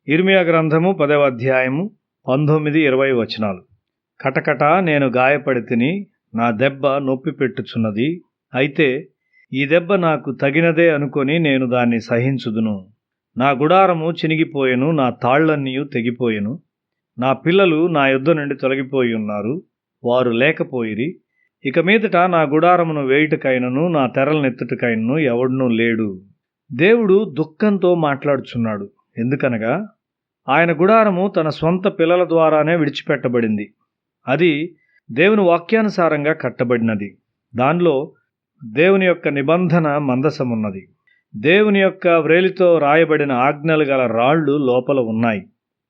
ఇర్మియా గ్రంథము 10వ అధ్యాయము 19-20 వచనాలు. కటకట నేను గాయపడితిని, నా దెబ్బ నొప్పి పెట్టుచున్నది. అయితే ఈ దెబ్బ నాకు తగినదే అనుకొని నేను దాన్ని సహించుదును. నా గుడారము చినిగిపోయెను, నా తాళ్లన్నీయు తెగిపోయెను. నా పిల్లలు నా యొద్ద నుండి తొలగిపోయి ఉన్నారు, వారు లేకపోయిరి. ఇక మీదట నా గుడారమును వేయుటకైనను నా తెరలనెత్తుటకైనను ఎవడునూ లేడు. దేవుడు దుఃఖంతో మాట్లాడుచున్నాడు. ఎందుకనగా ఆయన గుడారము తన స్వంత పిల్లల ద్వారానే విడిచిపెట్టబడింది. అది దేవుని వాక్యానుసారంగా కట్టబడినది. దానిలో దేవుని యొక్క నిబంధన మందసమున్నది. దేవుని యొక్క వ్రేలితో రాయబడిన ఆజ్ఞలు గల రాళ్ళు లోపల ఉన్నాయి.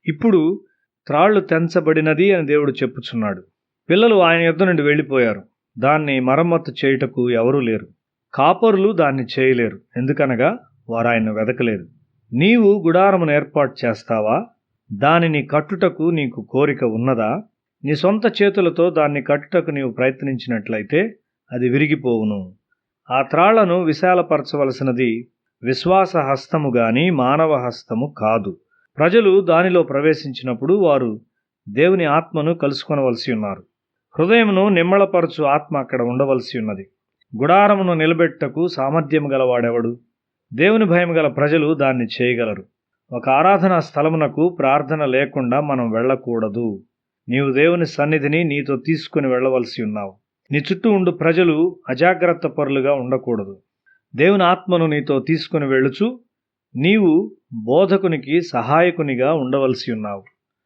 ఇప్పుడు త్రాళ్ళు తెంచబడినది అని దేవుడు చెప్పుచున్నాడు. పిల్లలు ఆయన యొద్ద నుండి వెళ్ళిపోయారు. దాన్ని మరమ్మత్తు చేయుటకు ఎవరూ లేరు. కాపరులు దాన్ని చేయలేరు. ఎందుకనగా వారు ఆయన్ను వెదకలేదు. నీవు గుడారమును ఏర్పాటు చేస్తావా? దానిని కట్టుటకు నీకు కోరిక ఉన్నదా? నీ సొంత చేతులతో దాన్ని కట్టుటకు నీవు ప్రయత్నించినట్లయితే అది విరిగిపోవును. ఆ త్రాళ్లను విశాలపరచవలసినది విశ్వాస హస్తము గాని మానవ హస్తము కాదు. ప్రజలు దానిలో ప్రవేశించినప్పుడు వారు దేవుని ఆత్మను కలుసుకొనవలసి ఉన్నారు. హృదయమును నిమ్మళపరచు ఆత్మ అక్కడ ఉండవలసి ఉన్నది. గుడారమును నిలబెట్టుటకు సామర్థ్యము గలవాడెవడు? దేవుని భయం గల ప్రజలు దాన్ని చేయగలరు. ఒక ఆరాధనా స్థలమునకు ప్రార్థన లేకుండా మనం వెళ్ళకూడదు. నీవు దేవుని సన్నిధిని నీతో తీసుకుని వెళ్ళవలసి ఉన్నావు. నీ చుట్టూ ఉండు ప్రజలు అజాగ్రత్త పరులుగా ఉండకూడదు. దేవుని ఆత్మను నీతో తీసుకుని వెళ్ళుచు నీవు బోధకునికి సహాయకునిగా ఉండవలసి ఉన్నావు.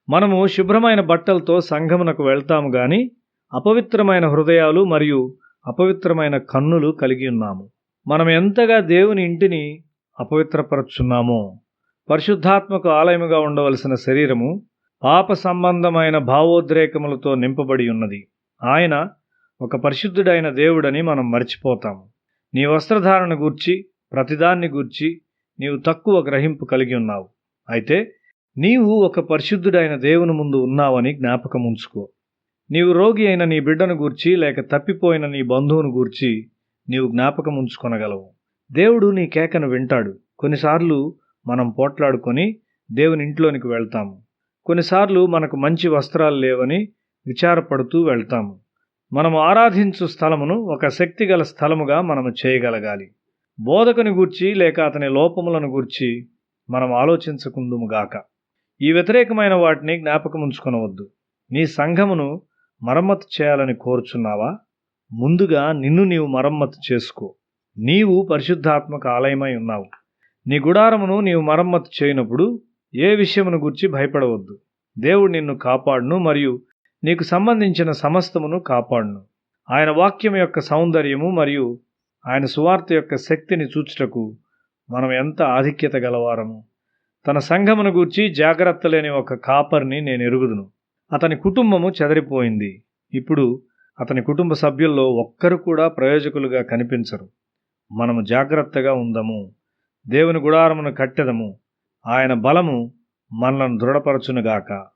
మనము శుభ్రమైన బట్టలతో సంఘమునకు వెళ్తాము గాని అపవిత్రమైన హృదయాలు మరియు అపవిత్రమైన కన్నులు కలిగి ఉన్నాము. మనం ఎంతగా దేవుని ఇంటిని అపవిత్రపరచున్నామో, పరిశుద్ధాత్మకు ఆలయముగా ఉండవలసిన శరీరము పాప సంబంధమైన భావోద్రేకములతో నింపబడి ఉన్నది. ఆయన ఒక పరిశుద్ధుడైన దేవుడని మనం మర్చిపోతాము. నీ వస్త్రధారణ గూర్చి ప్రతిదాన్ని గూర్చి నీవు తక్కువ గ్రహింపు కలిగి ఉన్నావు. అయితే నీవు ఒక పరిశుద్ధుడైన దేవుని ముందు ఉన్నావని జ్ఞాపకం ఉంచుకో. నీవు రోగి అయిన నీ బిడ్డను గూర్చి లేక తప్పిపోయిన నీ బంధువును గూర్చి నీవు జ్ఞాపకం ఉంచుకొనగలవు. దేవుడు నీ కేకను వింటాడు. కొన్నిసార్లు మనం పోట్లాడుకొని దేవుని ఇంట్లోనికి వెళ్తాము. కొన్నిసార్లు మనకు మంచి వస్త్రాలు లేవని విచారపడుతూ వెళ్తాము. మనము ఆరాధించు స్థలమును ఒక శక్తిగల స్థలముగా మనము చేయగలగాలి. బోధకుని గూర్చి లేక అతని లోపములను గూర్చి మనం ఆలోచించకుందుముగాక. ఈ వ్యతిరేకమైన వాటిని జ్ఞాపకం ఉంచుకొనవద్దు. నీ సంఘమును మరమ్మతు చేయాలని కోరుచున్నావా? ముందుగా నిన్ను నీవు మరమ్మతు చేసుకో. నీవు పరిశుద్ధాత్మక ఆలయమై ఉన్నావు. నీ గుడారమును నీవు మరమ్మతు చేయనప్పుడు ఏ విషయమును గురించి భయపడవద్దు. దేవుడు నిన్ను కాపాడును మరియు నీకు సంబంధించిన సమస్తమును కాపాడును. ఆయన వాక్యం యొక్క సౌందర్యము మరియు ఆయన సువార్త యొక్క శక్తిని చూచుటకు మనం ఎంత ఆధిక్యత గలవారము. తన సంఘమును గూర్చి జాగ్రత్త లేని ఒక కాపరిని నేను ఎరుగుదును. అతని కుటుంబము చెదరిపోయింది. ఇప్పుడు అతని కుటుంబ సభ్యుల్లో ఒక్కరు కూడా ప్రయోజకులుగా కనిపించరు. మనము జాగ్రత్తగా ఉందము. దేవుని గుడారమును కట్టెదము. ఆయన బలము మనలను దృఢపరచునుగాక.